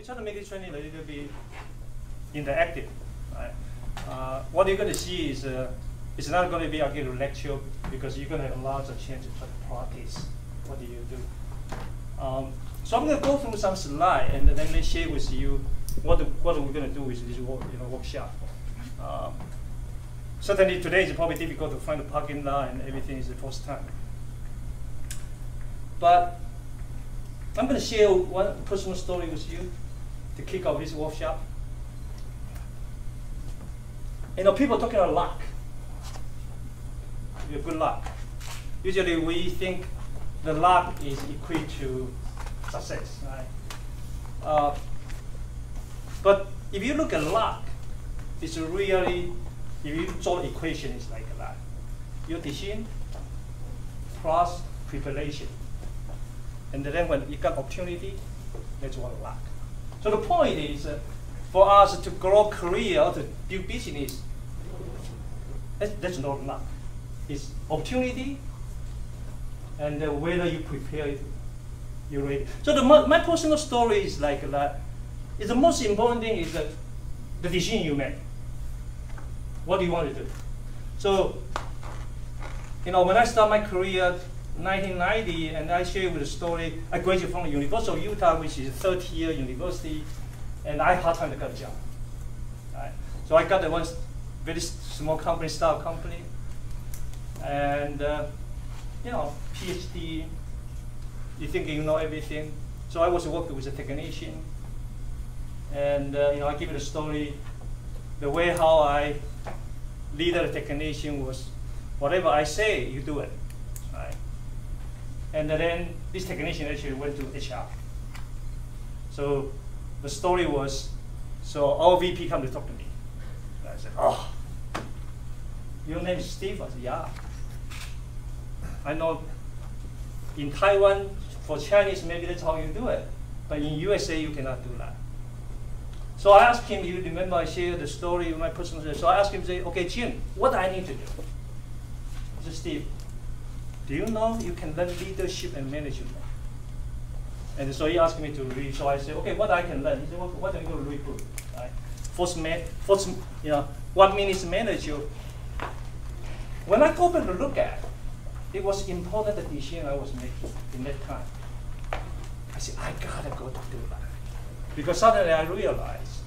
we try to make this training a little bit interactive. Right? What you're going to see is it's not going to be again a lecture because you're going to have lots of chances to practice. What do you do? So I'm going to go through some slides and then let me share with you what we're going to do with this workshop. Certainly today is probably difficult to find a parking lot and everything is the first time. But I'm going to share one personal story with you to kick off this workshop. You know, people talking about luck. You have good luck. Usually we think the luck is equal to success, right? But if you look at luck, it's really, if you draw the equation, it's like that. Your decision plus preparation. And then when you got opportunity, that's what luck. So the point is, for us to grow career or to build business, that's not luck. It's opportunity, and whether you prepare it, you're ready. So my personal story is like that. It's the most important thing is that the decision you make. What do you want to do? So, you know, when I started my career, 1990, and I share with the story, I graduated from the University of Utah, which is a third-year university, and I had hard time to get a job. Right? So I got the one very small company, startup company, and you know, PhD. You think you know everything. So I was working with a technician, and you know, I give you the story. The way how I lead the technician was, whatever I say, you do it, right? And then this technician actually went to HR. So the story was, so our VP come to talk to me. And I said, oh, your name is Steve? I said, yeah. I know in Taiwan, for Chinese, maybe that's how you do it. But in USA, you cannot do that. So I asked him, you remember I shared the story of my personal story. So I asked him, say, okay, Jim, what do I need to do? He said, Steve, do you know you can learn leadership and management? And so he asked me to read. So I said, okay, what I can learn? He said, well, why don't you go read book? Right? First, you know, 1 minute manager. When I go back to look at it, was important the decision I was making in that time. I said, I gotta go to do that. Because suddenly I realized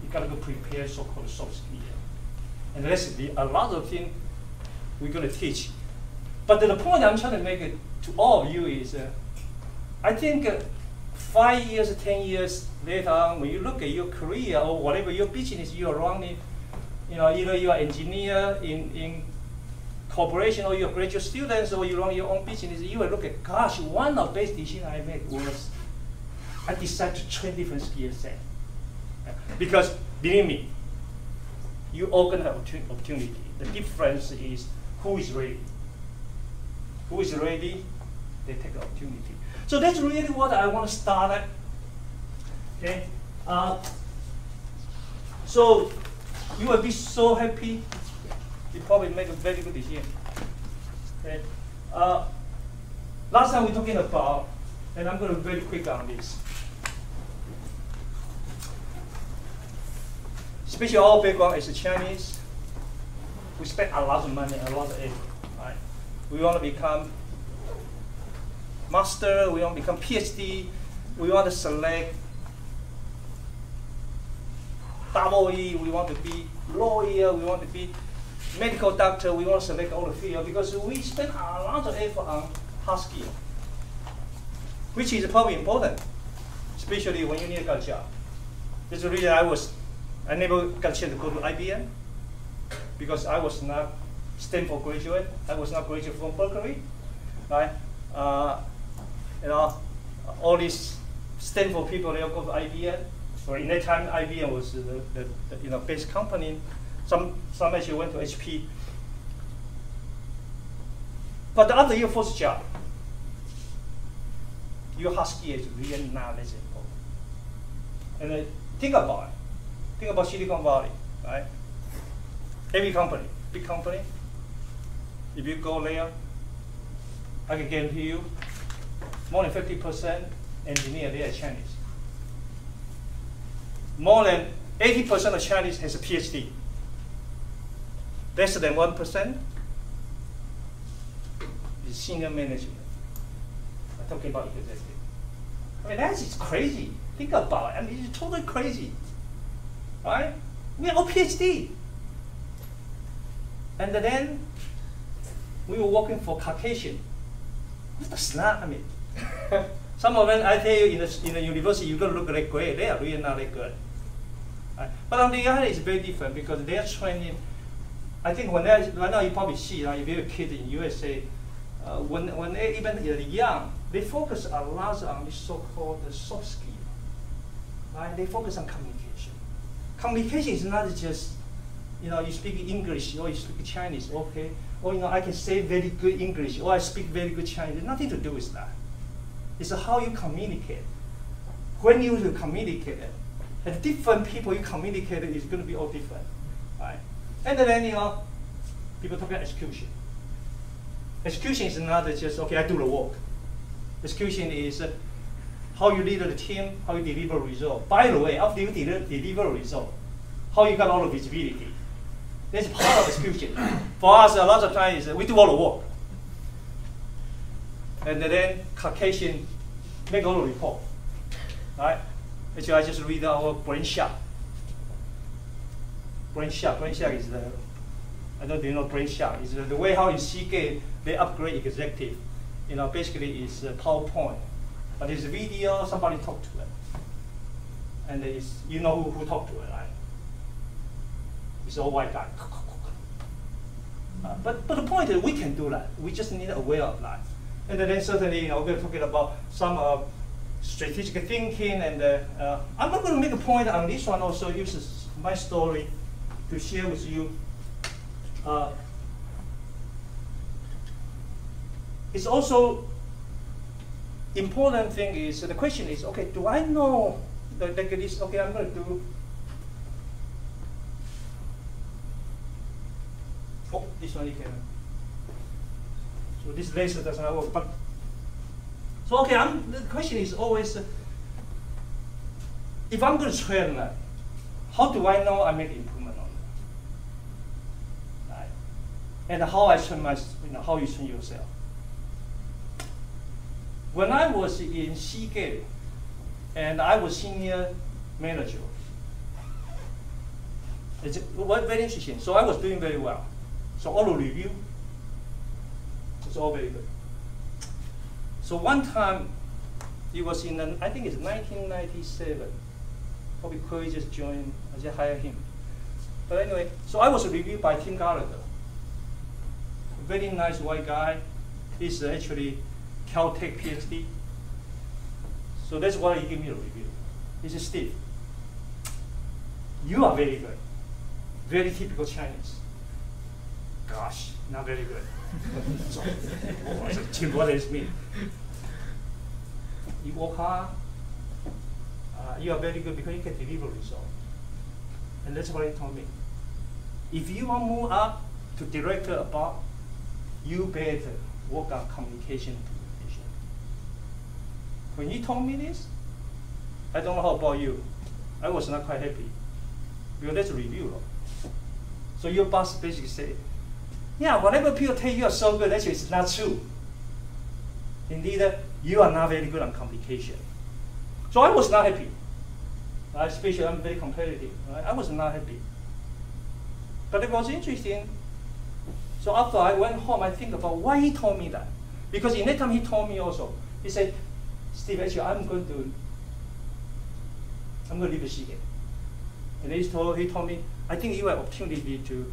you gotta go prepare so-called soft skill. And there's a lot of things we're gonna teach. But the point I'm trying to make it to all of you is, I think 5 years, 10 years later on, when you look at your career or whatever your business you are running, you know, either you are engineer in corporation or you're graduate students or you run your own business, you will look at, gosh, one of the best decisions I made was I decided to train different skill set. Because believe me, you all gonna have opportunity. The difference is who is ready. Who is ready, they take the opportunity. So that's really what I want to start at. Okay. So you will be so happy. You probably make a very good decision. Okay. Last time we were talking about, and I'm going to be very quick on this. Especially our background as a Chinese, we spend a lot of money, a lot of effort. Right? We want to become master, we want to become PhD, we want to select double E, we want to be lawyer, we want to be medical doctor, we want to select all the field because we spend a lot of effort on hard skill, which is probably important, especially when you need a job. That's the reason I never got a chance to go to IBM because I was not Stanford graduate. I was not graduate from Berkeley, right? You know, all these Stanford people, they all go to IBM. So in that time, IBM was the best company. Some actually went to HP. But after your first job, your hard skill is really not as important. And think about it. Think about Silicon Valley, right? Every company, big company, if you go there, I can guarantee you, more than 50% engineer, they are Chinese. more than 80% of Chinese has a PhD. Less than 1% is senior management. I'm talking about executive. I mean, that's just crazy. Think about it. I mean, it's totally crazy. Right? We are all PhD. And then we were working for Caucasian. What the snap? I mean, some of them, I tell you, in the university, you're going to look like great. They are really not that good. Right? But on the other hand, it's very different because they are training. I think right now you probably see, if you're a kid in USA, when they even young, they focus a lot on the so-called soft skill. Right? They focus on communication. Communication is not just, you speak English or you speak Chinese, okay? Or I can say very good English or I speak very good Chinese. There's nothing to do with that. It's how you communicate. When you communicate, and different people you communicate is going to be all different, right? And then people talk about execution. Execution is not just okay, I do the work. Execution is how you lead the team, how you deliver result. By the way, after you deliver result, how you got all the visibility. That's part of execution. For us, a lot of times we do all the work. And then Caucasian make all the report. Right? Actually, I just read our brain shock. Brain shock is the, I don't know if you know brain shock. It's the way how in Seagate they upgrade executive. Basically it's a PowerPoint. But it's a video, somebody talk to it. And it's, you know who talked to it, right? It's all white guy. But the point is we can do that. We just need to aware of that. And then certainly, we're talking about some strategic thinking. And I'm not going to make a point on this one. Also uses my story to share with you. It's also important thing is the question is, okay, do I know like this? Okay, I'm going to do. Oh, this one you can. So this laser does not work. But so okay, the question is always, if I'm going to train that, how do I know I make improvement on it? Right? And how I train how you train yourself. When I was in Seagate, and I was senior manager, it's very interesting. So I was doing very well. So all the review, it's all very good. So one time, it was in, I think it's 1997. Probably Corey just joined, I just hired him. But anyway, so I was reviewed by Tim Gallagher. A very nice white guy. He's actually Caltech PhD. So that's why he gave me a review. He said, Steve, you are very good. Very typical Chinese. Gosh, not very good. So, I said, Tim, what does this mean? You work hard. You are very good because you can deliver results. And that's what he told me. If you want to move up to director above, you better work on communication. When he told me this, I don't know how about you. I was not quite happy. Because that's a review. So your boss basically said, yeah, whatever people tell you are so good, actually it's not true. Indeed, you are not very good on communication. So I was not happy. Especially I'm very competitive. Right? I was not happy. But it was interesting. So after I went home, I think about why he told me that. Because in that time he told me also, he said, Steve, actually I'm going to leave the Seagate. And he told me, I think you have opportunity to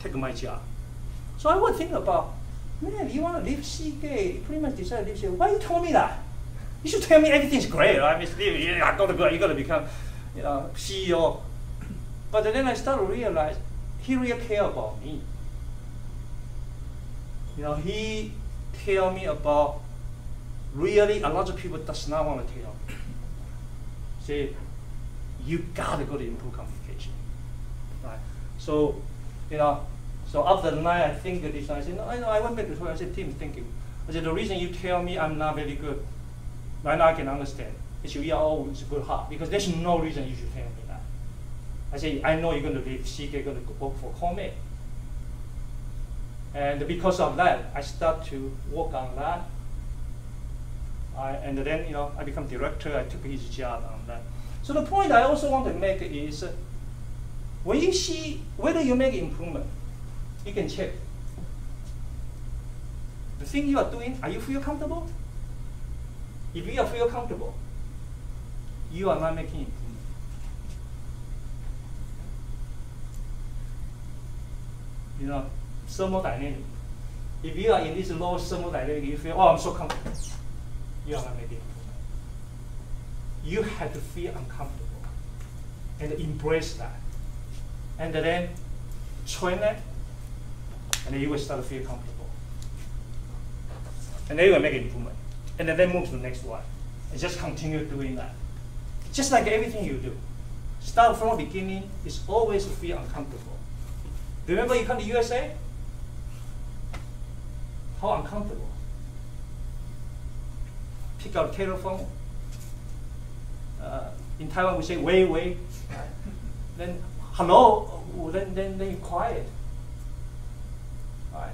take my job. So I would think about, man, you want to leave Seagate? You pretty much decided to leave Seagate. Why you told me that? You should tell me everything's great, right? Steve, you got to become, CEO. But then I started to realize he really cared about me. He tell me about really a lot of people does not want to tell me. Say, you gotta go to improve communication, right? So, so after the night I think of this, I said, no, I went back to her. I said, Tim, thinking. I said, the reason you tell me I'm not very good, right now I can understand. It's you are always good heart because there's no reason you should tell me. I say, I know you're going to leave Seagate, you're going to work for Comet. And because of that, I start to work on that. And then, you know, I become director. I took his job on that. So the point I also want to make is, when you see whether you make improvement, you can check. The thing you are doing, are you feel comfortable? If you feel comfortable, you are not making improvement. You know, thermodynamic. If you are in this low thermodynamic, you feel, oh, I'm so comfortable. You are not making improvement. You have to feel uncomfortable and embrace that. And then train it, and then you will start to feel comfortable. And then you will make improvement. And then move to the next one. And just continue doing that. Just like everything you do. Start from the beginning, it's always to feel uncomfortable. Remember you come to USA? How uncomfortable. Pick up the telephone. In Taiwan we say, wait, wait. Then, hello, then you quiet. All right.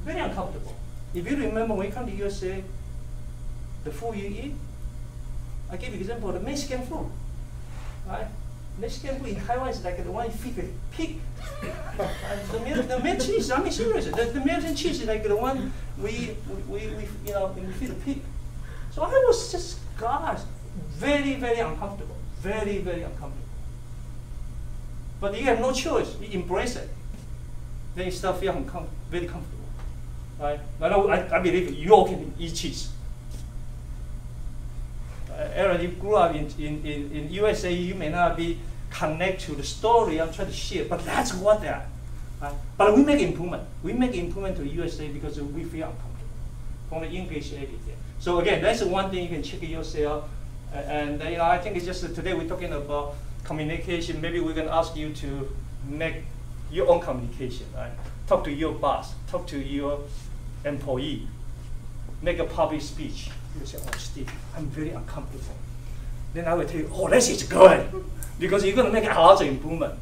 Very uncomfortable. If you remember when you come to USA, the food you eat, I give you an example, the Mexican food. Right? Mexican food in Taiwan is like the one you feed the pig. The milk cheese, I mean seriously, the milk and cheese is like the one we feed the pig. So I was just, gosh, very, very uncomfortable. Very, very uncomfortable. But you have no choice, you embrace it. Then you start feeling very comfortable. Right? I believe you all can eat cheese. Aaron, you grew up in USA, you may not be connect to the story I'm trying to share, but that's what they are. Right? But we make improvement. We make improvement to USA because we feel uncomfortable from the English everything. So again, that's one thing you can check yourself. And you know, I think it's just today we're talking about communication. Maybe we're going to ask you to make your own communication. Right? Talk to your boss. Talk to your employee. Make a public speech. You say, oh, Steve, I'm very uncomfortable. Then I will tell you, oh, this is good. Because you're going to make a lot of improvement.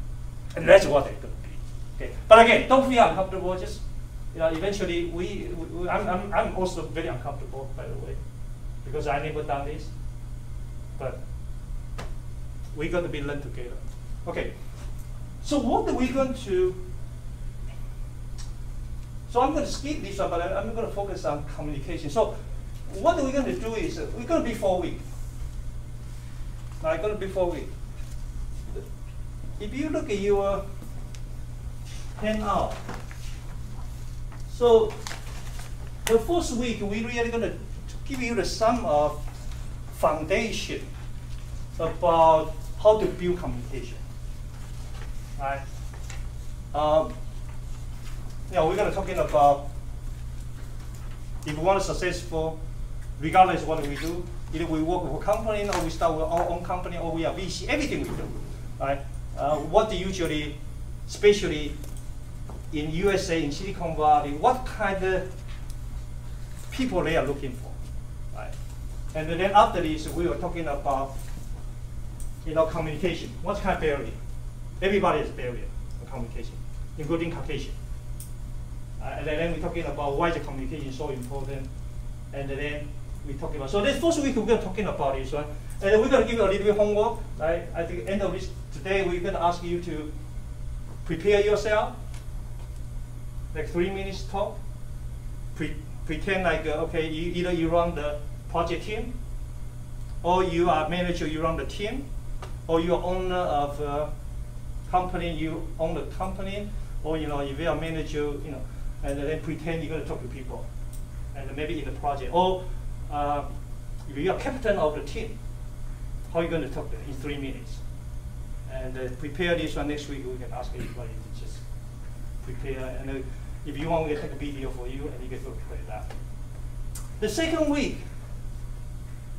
And that's what it's going to be. Okay. But again, don't feel uncomfortable. Just, you know, eventually, I'm also very uncomfortable, by the way, because I never done this. But we're going to be learned together. Okay. So what are we going to? So I'm going to skip this one, but I'm going to focus on communication. So what we're going to do is we're going to be 4 weeks. Now, it's going to be 4 weeks. If you look at your handout, so the first week we're really going to give you the sum of foundation about how to build communication. Right? You know, we're going to talking about if we want to successful, regardless of what we do, either we work with a company or we start with our own company or we are VC, everything we do. Right? What usually, especially in USA, in Silicon Valley, what kind of people they are looking for. Right? And then after this, we were talking about communication. What kind of barrier? Everybody has barrier in communication, including Caucasian. And then we're talking about why the communication is so important. And then we're talking about, so this first week we're going to talking about this one. And then we're going to give you a little bit of homework. Right? At the end of this today, we're going to ask you to prepare yourself, like 3 minutes talk. Pretend like, okay, either you run the project team, or you are manager, you run the team, or you're owner of a company, you own the company, or if you are manager, and then pretend you're going to talk to people, and maybe in the project, or if you are captain of the team, how are you going to talk to them in 3 minutes? And prepare this one. Next week we can ask everybody to just prepare, and if you want, we can take a video for you, and you can look at that. The second week,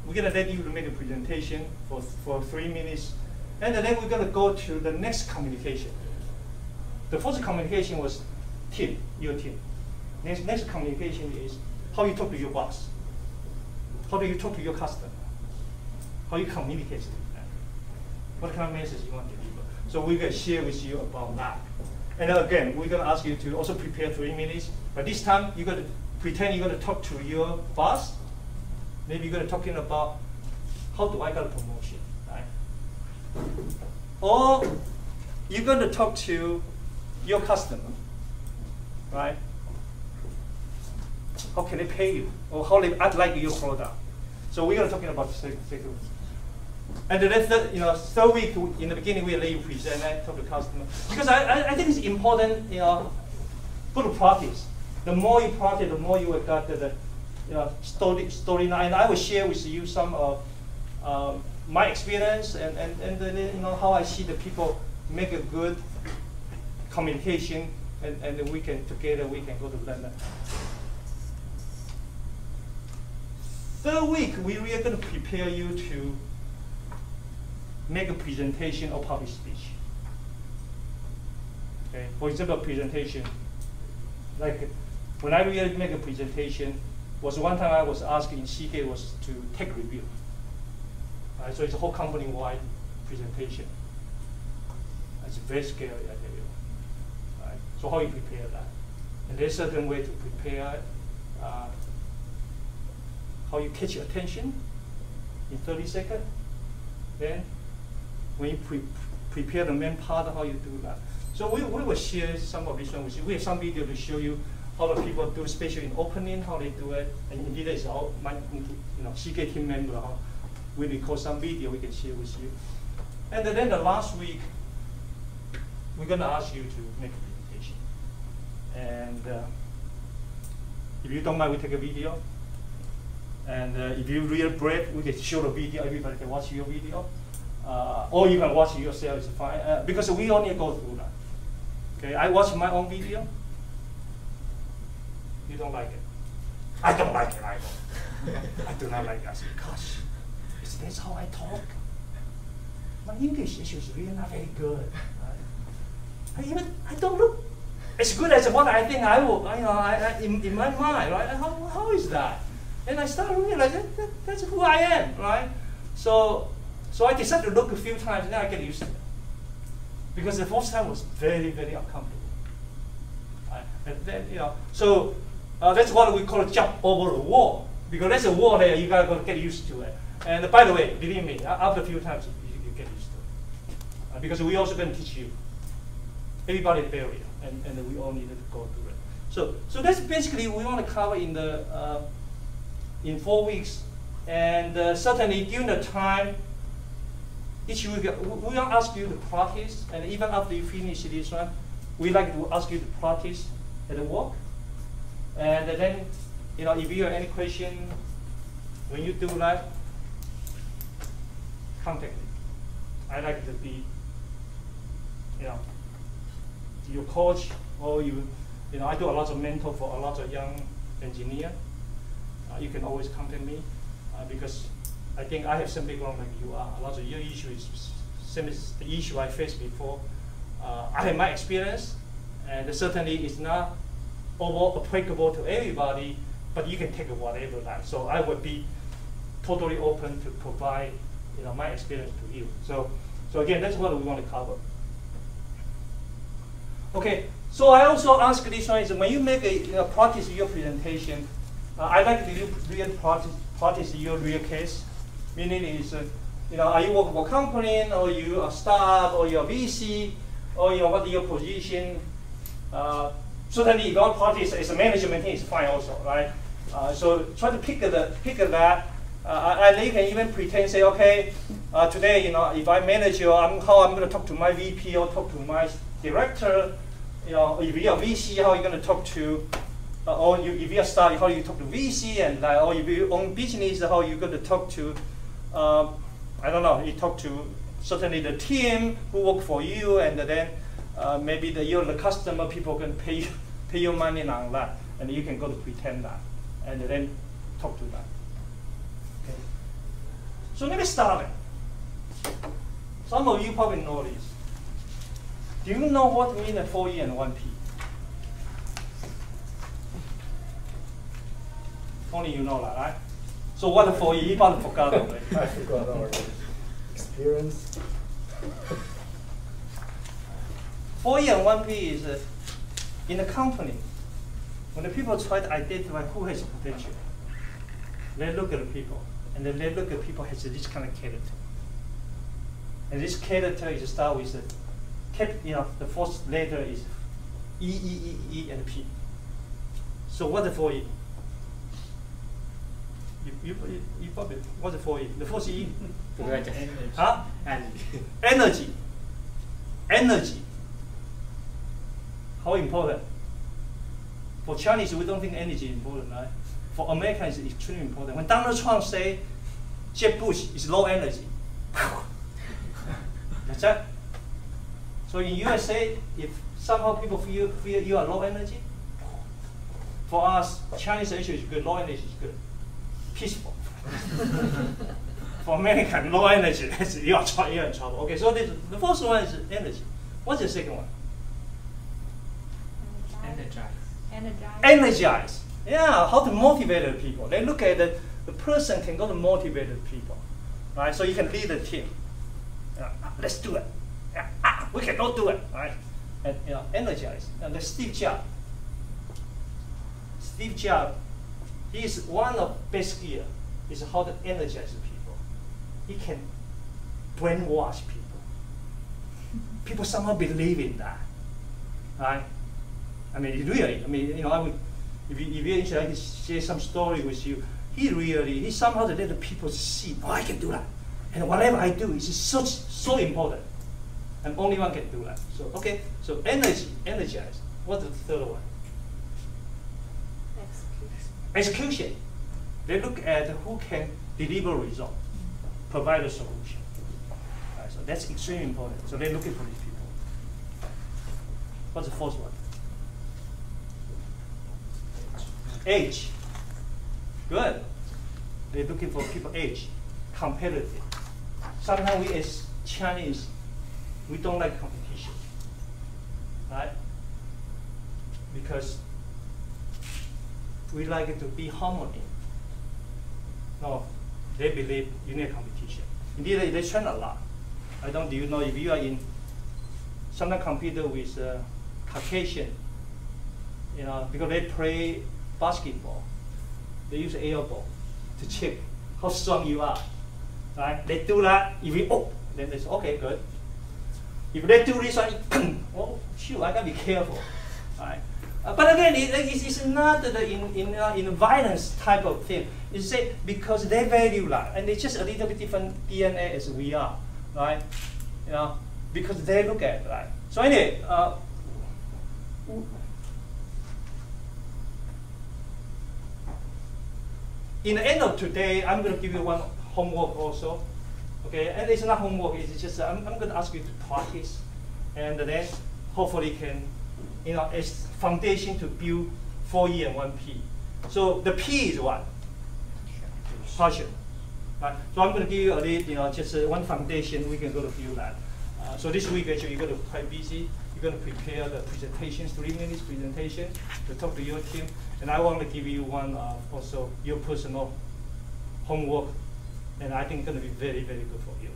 we're going to let you to make a presentation for 3 minutes, and then we're going to go to the next communication. The first communication was team, your team. Next communication is how you talk to your boss. How do you talk to your customer? How you communicate with them? What kind of message you want to deliver? So we're going to share with you about that. And again, we're going to ask you to also prepare 3 minutes. But this time, you're going to pretend you're going to talk to your boss. Maybe you're going to talking about how do I get a promotion, right? Or you're going to talk to your customer, right? How can they pay you? Or how they like your product? So we're going to talking about and then third week in the beginning we let you present and talk to the customer, because I think it's important, for the practice. The more you practice, the more you will get the storyline. And I will share with you some of my experience and then how I see the people make a good communication, and then we can together we can go to London. Third week we really going to prepare you to make a presentation or public speech. Okay, for example, presentation. Like when I really make a presentation, was one time I was asked in CK was to take review. Right, so it's a whole company-wide presentation. It's very scary, I tell you. Right, so how you prepare that? And there's a certain way to prepare it. How you catch your attention in 30 seconds. Then when you prepare the main part, how you do that. So we will share some of this one with you. We have some video to show you how the people do, especially in opening, how they do it. And indeed, it's all my CK team member. We record some video we can share with you. And then the last week, we're going to ask you to make a presentation. And if you don't mind, we take a video. And if you're real brave, we can show the video. Everybody can watch your video. Or you can watch it yourself, it's fine. Because we only go through that. Okay, I watch my own video. You don't like it. I don't like it either. I do not like it. I say, gosh, is this how I talk? My English is really not very good. Right? I don't look as good as what I think I will. In my mind, right? How is that? And I started realizing that's who I am, right? So I decided to look a few times, and then I get used to it. Because the first time was very, very uncomfortable. Right? And then, so that's what we call jump over the wall. Because there's a wall there, you gotta get used to it. And by the way, believe me, after a few times, you get used to it. Because we also going to teach you. Everybody the barrier, and we all need to go through it. So that's basically we want to cover in 4 weeks. And certainly during the time, each week, we will ask you to practice, and even after you finish this one, we like to ask you to practice at work. And then, if you have any question, when you do that, contact me. I like to be, your coach, or I do a lot of mentor for a lot of young engineers. You can always contact me, because I think I have some background like you are. A lot of your issue is same as the issue I faced before. I have my experience, and certainly it's not all applicable to everybody, but you can take whatever that. So I would be totally open to provide my experience to you. So again, that's what we want to cover. Okay, so I also ask this one is when you make a practice your presentation, I like to real practice your real case. Meaning is, are you working for a company, or you a startup, or you're a VC, or what is your position? Certainly, if your practice is a management team, is fine also, right? So try to pick that. And you can even pretend, say, okay, today, if I manage you, how I'm going to talk to my VP or talk to my director. If you're a VC, how are you going to talk to? Or if you're a startup, how do you talk to VC? And or if you own business, how are you going to talk to? I don't know. You talk to certainly the team who work for you, and then maybe you're the customer. People can pay you money on that, and you can go to pretend that, and then talk to that. Okay. So let me start it. Some of you probably know this. Do you know what means a 4E and 1P? Only you know that, right? So what a 4E? You probably forgot already. I forgot already. Experience. 4E and 1P is in a company. When the people try to identify who has potential, they look at the people, and then they look at people has this kind of character. And this character is start with the first letter is E, E, E, E, and P. So what's the 4E? You probably, what's the 4E? The first E? Energy. Huh? Energy. Energy. Energy. How important? For Chinese, we don't think energy is important, right? For Americans, it's extremely important. When Donald Trump say Jeb Bush is low energy, that's it. So in USA, if somehow people feel you are low energy, for us, Chinese energy is good, low energy is good. Peaceful. For American, low energy, you're in trouble. Okay, so the first one is energy. What's the second one? Energize. Yeah, how to motivate the people. They look at the person can go to motivate the people, right? So you can lead the team. Let's do it. We can go do it, right? And energize. And the Steve Jobs. Steve Jobs, he is one of best skill is how to energize people. He can brainwash people. People somehow believe in that, right? I mean, really. I mean, if you're interested, I can share some story with you. He somehow let the people see, oh, I can do that, and whatever I do is so important, and only one can do that. So okay, so energize. What's the third one? Execution. They look at who can deliver result, provide a solution. Right, so that's extremely important. So they're looking for these people. What's the fourth one? Age. Good. They're looking for people age. Competitive. Sometimes we as Chinese, we don't like competition. Right? Because we like it to be harmony. No, they believe you need competition. Indeed, they train a lot. Do you know if you are in sometimes compete with Caucasian, because they play basketball, they use elbow to check how strong you are. Right? They do that. If you then they say, okay, good. If they do this one, oh shoot, I gotta be careful. Right? But again, it's not in violence type of thing. It's because they value that, and it's just a little bit different DNA as we are, right? Because they look at it, right? So anyway, in the end of today, I'm going to give you one homework also, okay? And it's not homework; it's just I'm going to ask you to practice, and then hopefully can. As foundation to build 4E and 1P. So the P is what? Passion. Right? So I'm going to give you a little, just one foundation. We can go to build that. So this week actually you're going to be quite busy. You're going to prepare the presentations, 3 minutes presentation to talk to your team. And I want to give you one also your personal homework, and I think it's going to be very, very good for you.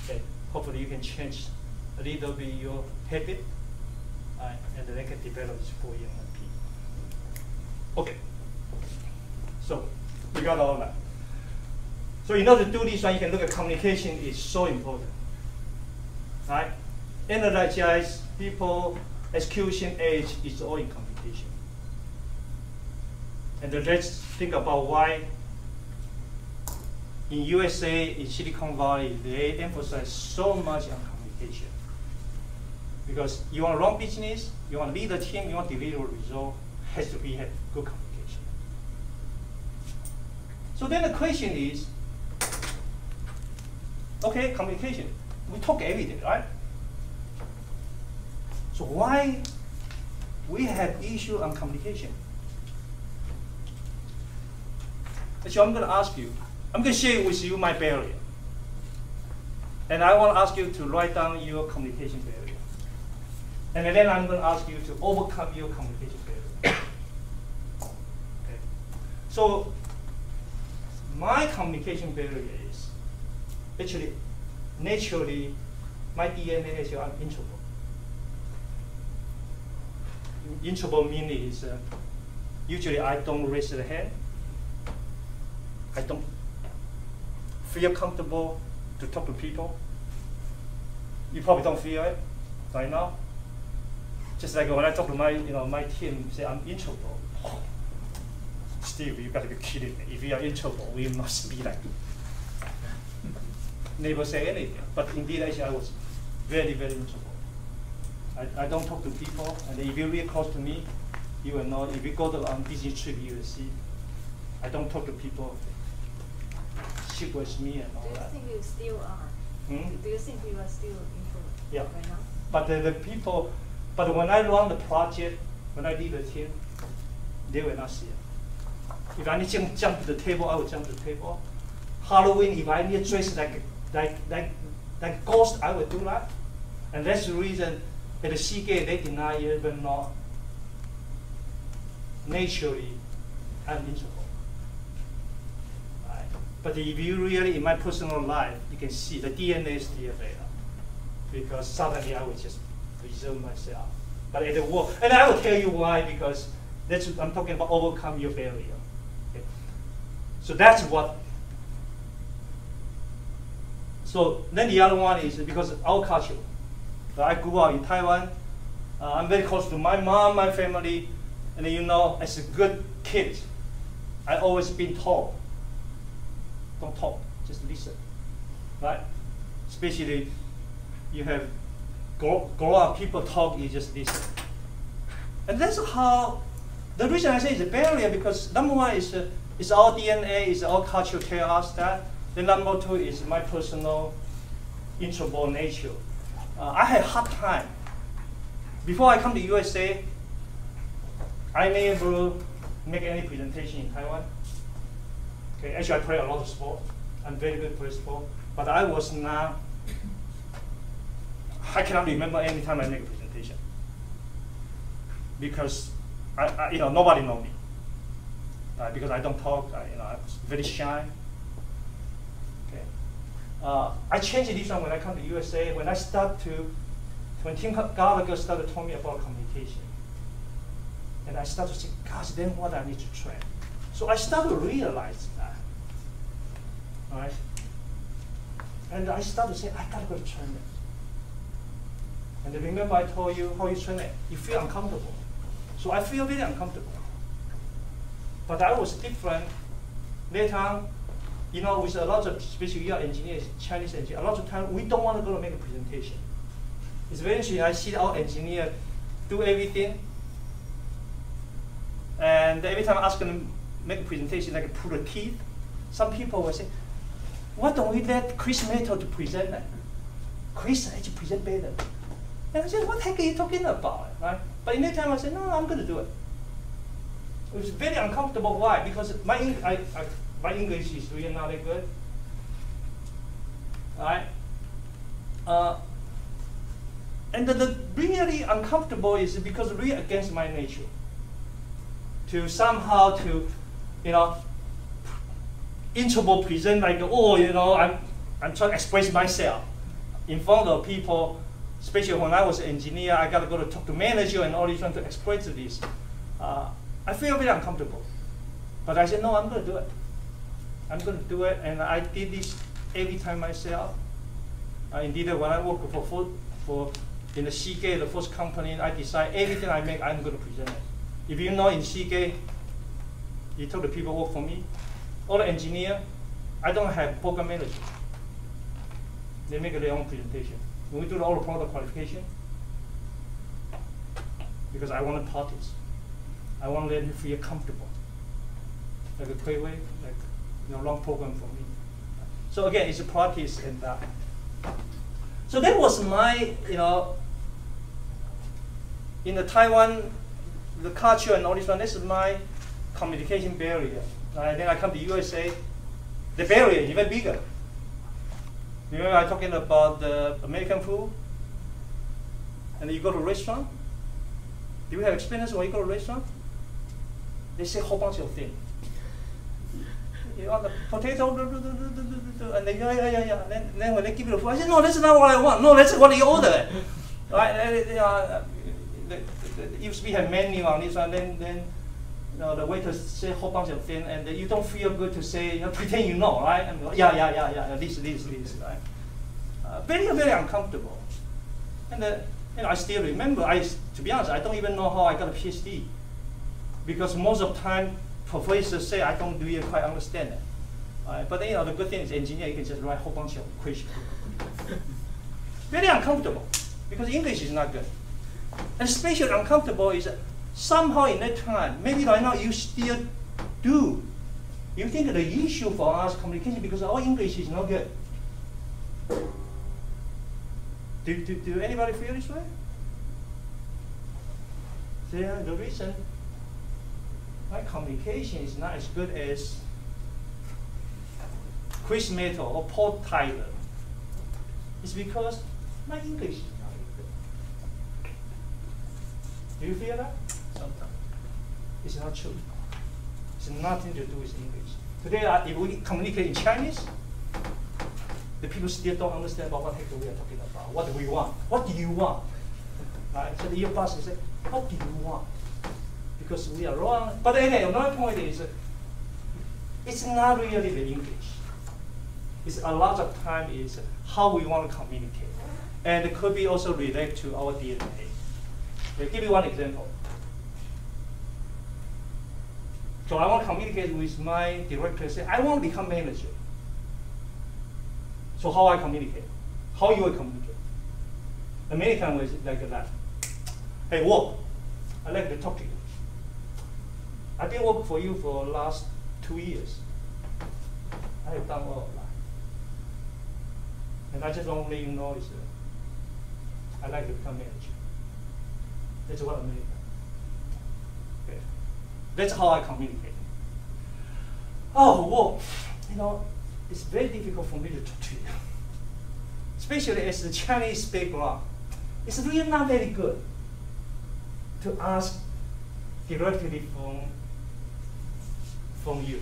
Okay. Hopefully you can change a little bit your habit. And then they can develop this 4E and 1P. Okay. So we got all that. So in order to do this one, you can look at communication is so important. Right? Energize people, execution, age is all in communication. And then let's think about why in USA, in Silicon Valley, they emphasize so much on communication. Because you want to run business, you want to lead a team, you want to deliver a result, has to be have good communication. So then the question is, okay, communication. We talk every day, right? So why we have issue on communication? So I'm going to ask you, I'm going to share with you my barrier. And I want to ask you to write down your communication barrier. And then I'm going to ask you to overcome your communication barrier. Okay. So my communication barrier is actually naturally my DNA is I'm introvert. introvert meaning is usually I don't raise the hand. I don't feel comfortable to talk to people. You probably don't feel it right now. Just like when I talk to my, my team, say I'm introvert. Oh, Steve, you got to be kidding me. If you are introvert, we must be like you. Never say anything, but indeed, actually, I was very, very introvert. I don't talk to people, and if you're really close to me, you will know. If you go on business trip, you will see. I don't talk to people. Ship with me and all that. Do you think you still are? Do you think you are still introvert right now? But the people, but when I run the project, when I lead the team, they will not see it. If I need to jump to the table, I will jump to the table. Halloween, if I need to dress like ghost, I will do that. And that's the reason at the Seagate they deny even not naturally I'm introvert. Right? But if you really, in my personal life, you can see the DNA is still there. Because suddenly I will just resume myself. But at the work, and I will tell you why, because I'm talking about overcome your barrier. Okay? So that's what. So then the other one is because our culture. So I grew up in Taiwan. I'm very close to my mom, my family, and as a good kid, I always been told, don't talk, just listen, right? Especially you have grow up, people talk, you just listen. And that's how, the reason I say it's a barrier, because number one is our DNA, is our culture tell us that. Then number two is my personal introvert nature. I had a hard time. Before I come to USA, I never make any presentation in Taiwan. Okay, actually I play a lot of sport. I'm very good at sport, but I was not, I cannot remember any time I make a presentation. Because nobody know me. Because I don't talk, I was very shy. Okay. I changed this one when I come to USA. When Tim Gallagher started telling me about communication. And I started to say, gosh, then what I need to train. So I started to realize that. All right? And I started to say, I gotta go to train it. And remember I told you how you train it. You feel uncomfortable. So I feel very uncomfortable. But I was different. Later on, with a lot of, especially your engineers, Chinese engineers, a lot of time we don't want to go to make a presentation. It's very interesting. I see our engineer do everything. And every time I ask them to make a presentation, like pull the teeth, some people will say, why don't we let Chris Metal to present that? Chris actually present better. And I said, what the heck are you talking about? Right? But in that time I said, no, I'm going to do it. It was very uncomfortable. Why? Because my English is really not that good. All right? And the really uncomfortable is because really against my nature. To somehow introvert present like, I'm trying to express myself in front of people, especially when I was an engineer, I got to go to talk to manager and all this trying to express this. I feel very uncomfortable. But I said, no, I'm going to do it. I'm going to do it, and I did this every time myself. Indeed, when I work in the Seagate, the first company, I decide everything I make, I'm going to present it. If you know in Seagate, you told the people work for me, all the engineer, I don't have program manager. They make their own presentation. When we do all the product qualification, because I want to practice. I want to let you feel comfortable. Like a quick way, like long program for me. So again, it's a practice and that. So that was my, in the Taiwan, the culture and all this one, this is my communication barrier. Then I come to USA, the barrier is even bigger. Remember I talking about the American food? And you go to a restaurant? Do you have experience when you go to a restaurant? They say a whole bunch of things. The potato, and they, yeah. Then when they give you the food, I say, no, that's not what I want. No, that's what you order. Right? if we have menu on this one, then you know, the waiter say a whole bunch of things, and you don't feel good to say, you know, pretend you know, right? And go, yeah, this, right? Very, very uncomfortable. And you know, I still remember. To be honest, I don't even know how I got a PhD, because most of the time professors say I don't really quite understand it. But you know, the good thing is engineer, you can just write a whole bunch of equations. Very uncomfortable, because English is not good. And especially uncomfortable is somehow in that time, maybe right now you still do. You think the issue for us communication because our English is not good. Do anybody feel this way? The reason my communication is not as good as Chris Metal or Paul Tyler is because my English is not good. Do you feel that? Sometimes. It's not true. It's nothing to do with English. Today, if we communicate in Chinese, the people still don't understand about what heck we are talking about. What do we want? What do you want? Right? So the boss will say, what do you want? Because we are wrong. But anyway, another point is, it's not really the English. It's a lot of time is how we want to communicate. And it could be also related to our DNA. I'll give you one example. So I want to communicate with my director and say, I want to become manager. So how I communicate? How you will communicate? American way is like that. Hey, work. I'd like to talk to you. I've been working for you for the last 2 years. I have done all of that. And I just want to let you know is I'd like to become manager. That's what American. Okay. That's how I communicate. Oh, well, you know, it's very difficult for me to talk to you. Especially as the Chinese background. It's really not very good to ask directly from you.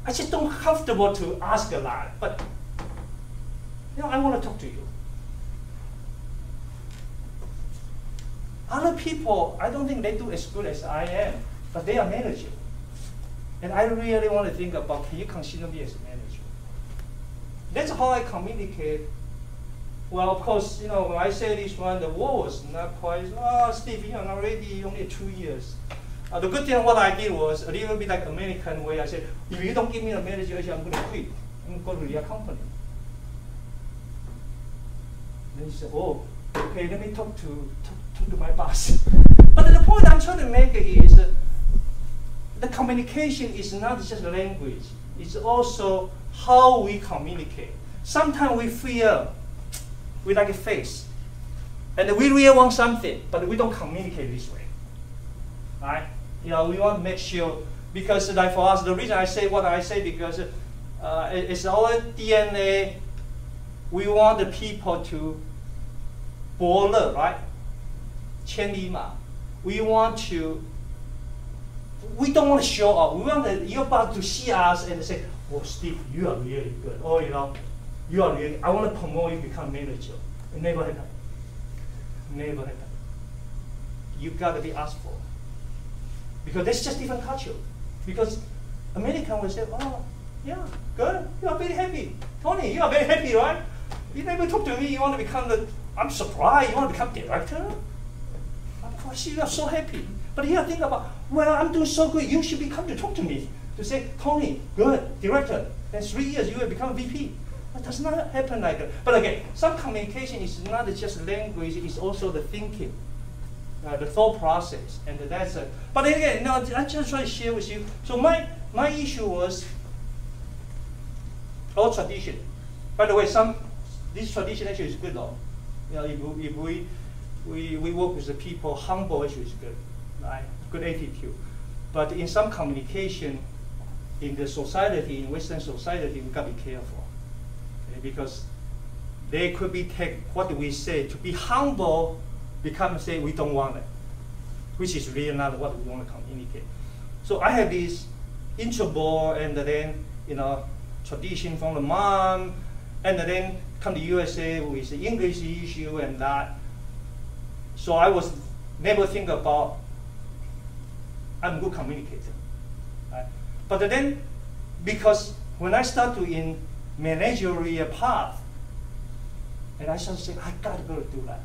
I just don't comfortable to ask a lot, but you know, I want to talk to you. Other people, I don't think they do as good as I am, but they are manager. And I really want to think about, can you consider me as a manager? That's how I communicate. Well, of course, you know, when I say this one, the word was not quite, oh, Steve, you're not ready, only 2 years. The good thing what I did was a little bit like American way. I said, if you don't give me a manager, I'm going to quit. I'm going to go to your company. Then he said, oh, okay, let me talk to my boss. But the point I'm trying to make is the communication is not just language. It's also how we communicate. Sometimes we feel we like a face. And we really want something, but we don't communicate this way. Right? You know, we want to make sure, because like for us, the reason I say what I say, because it's our DNA. We want the people to 伯乐, right? 千里马. We don't want to show off. We want your boss to see us and say, oh, Steve, you are really good. Or, you know, you are really, I want to promote you to become manager. It never happened. Never happened. You got to be asked for. Because that's just different culture. Because American will say, oh, yeah, good. You are very happy. Tony, you are very happy, right? You never talk to me. You want to become I'm surprised. You want to become director? Of course, you are so happy. But here, think about, well, I'm doing so good. You should come to talk to me. To say, Tony, good, director. In 3 years, you will become VP. That does not happen like that. But again, some communication is not just language. It's also the thinking. The thought process, and that's it. But again, no, I just try to share with you. So my issue was our tradition. By the way, this tradition actually is good though. You know, if we work with the people, humble actually is good, right? Good attitude. But in some communication, in the society, in Western society, we gotta be careful, okay? Because they could be take what we say to be humble. Become say we don't want it, which is really not what we want to communicate. So I have this introvert, and then tradition from the mom, and then come to USA with English issue and that. So I was never think about I'm a good communicator. Right? But then, because when I start to in managerial path, and I started saying, I gotta go to do that.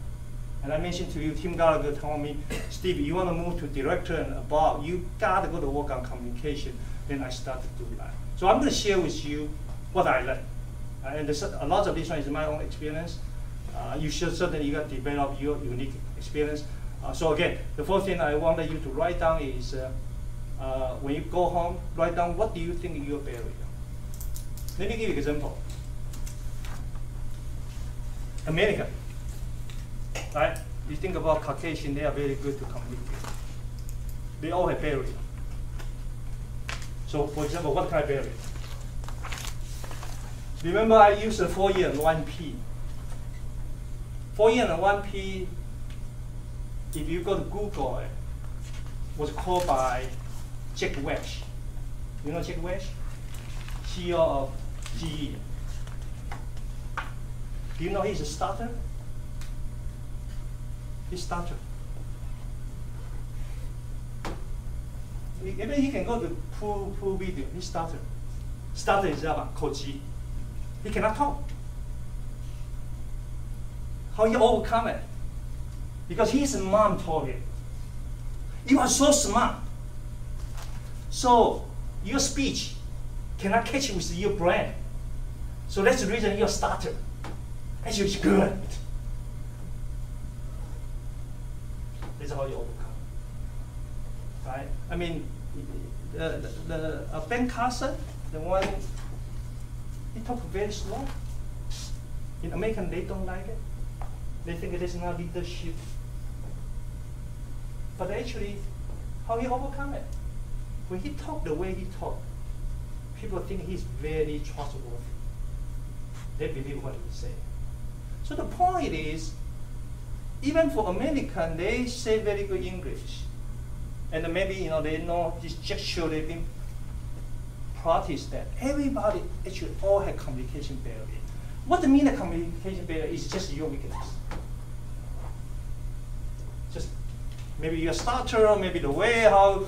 And I mentioned to you, Tim Gallagher told me, Steve, you want to move to director and above, you gotta go to work on communication. Then I start to do that. So I'm going to share with you what I learned. And a lot of this one is my own experience. You should certainly got to develop your unique experience. So again, the first thing I wanted you to write down is, when you go home, write down what do you think is your barrier. Let me give you an example. American, right? You think about Caucasian, they are very good to communicate. They all have barrier. So for example, what kind of barrier? Remember I used the 4E and 1P. 4E and 1P, if you go to Google, it was called by Jack Welch. You know Jack Welch? CEO of GE. Do you know he's a starter? He's starter. Even he can go to full video. He's starter. Starter is about Coach. He cannot talk. How he overcome it? Because his mom told him, "You are so smart. So your speech cannot catch with your brain. So that's the reason you're a starter. Actually, it's good." That's how you overcome. Right? I mean, Ben Carson, the one, he talks very slow. In American, they don't like it. They think it is not leadership. But actually, how he overcome it? When he talk the way he talk, people think he's very trustworthy. They believe what he say. So the point is, even for American, they say very good English. And maybe they know this gesture, they've been practiced that. Everybody actually all have communication barrier. What do you mean a communication barrier is just your weakness? Just maybe you're a starter, or maybe the way how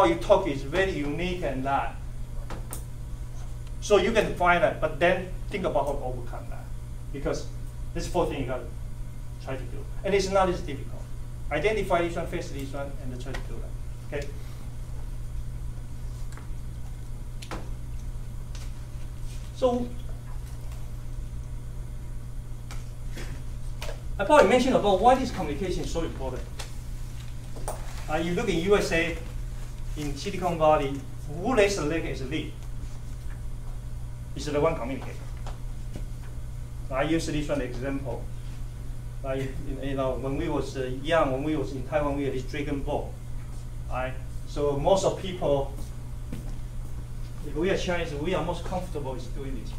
you talk is very unique and that. So you can find that, but then think about how to overcome that. Because this is the fourth thing you got to try to do. And it's not as difficult. Identify this one, face this one, and then try to do that. Okay? So I probably mentioned about why this communication is so important. You look in USA, in Silicon Valley, who they select as a lead? Is the one communicator. I use this one example. When we was young, when we was in Taiwan, we had this dragon ball. Right? So most of people, if we are Chinese, we are most comfortable with doing this.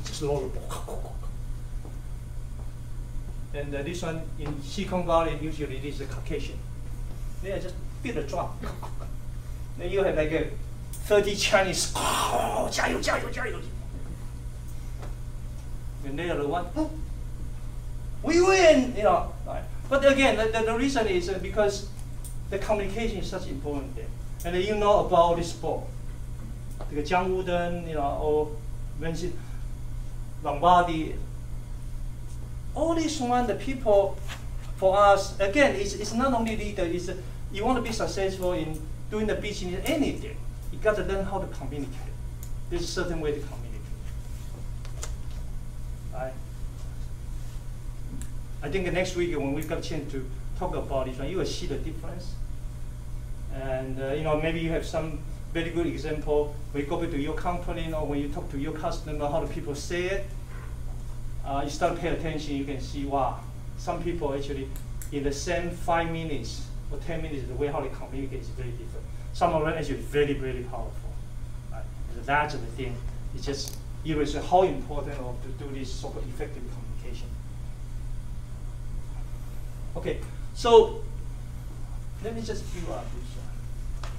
Just lower the ball. And this one in Silicon Valley, usually this is a Caucasian. They just beat the drum. Then you have like a 30 Chinese, oh, 加油, 加油, 加油. And they are the one, oh, we win, Right. But again, the reason is because the communication is such an important thing. And you know about this sport. Like John Wooden, or Vincent Lombardi. All this one, the people, for us, again, it's not only leader, it's you want to be successful in doing the business, anything. You got to learn how to communicate. There's a certain way to communicate. Right? I think next week when we've got a chance to talk about this, you will see the difference. And maybe you have some very good example when you go back to your company, or when you talk to your customer, how do people say it. You start to pay attention, you can see, wow, some people actually, in the same 5 minutes or 10 minutes, the way how they communicate is very different. Some of them actually very, very powerful. Right? And that's the thing. It's just illustrates how important to do this so-called effective communication. Okay, so let me just fill out this one.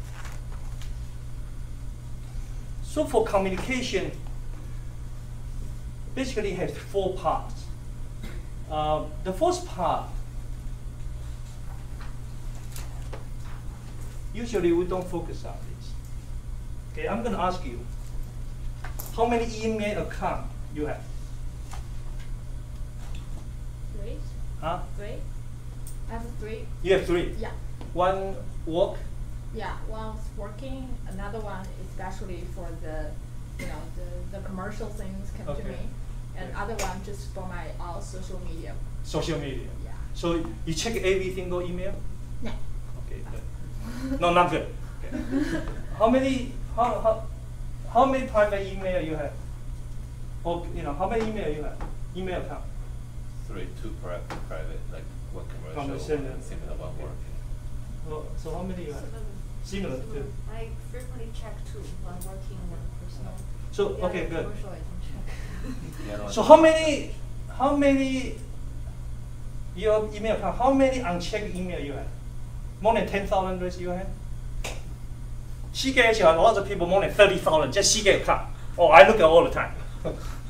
So for communication, basically has 4 parts. The first part, usually we don't focus on this. Okay, I'm going to ask you, how many email accounts you have? 3. Huh? 3. I have 3. You have 3? Yeah. One work? Yeah, one's working, another one is especially for the, the commercial things come to me, and other one just for my social media. Social media. Yeah. So you check every single email? No. Okay, good. No, not good. Okay. How many private email you have? Or how many email you have? Email account? 3, 2 private, like one commercial, similar. and similar one working. So how many you have? Similar too. I frequently check 2, one working, one personal. So Yeah, okay, good. commercial I don't check. Yeah, no, So how many your email account? How many unchecked email you have? More than 10,000 address you have? Seagate a lot of people more than 30,000 just Seagate account. Oh, I look at all the time.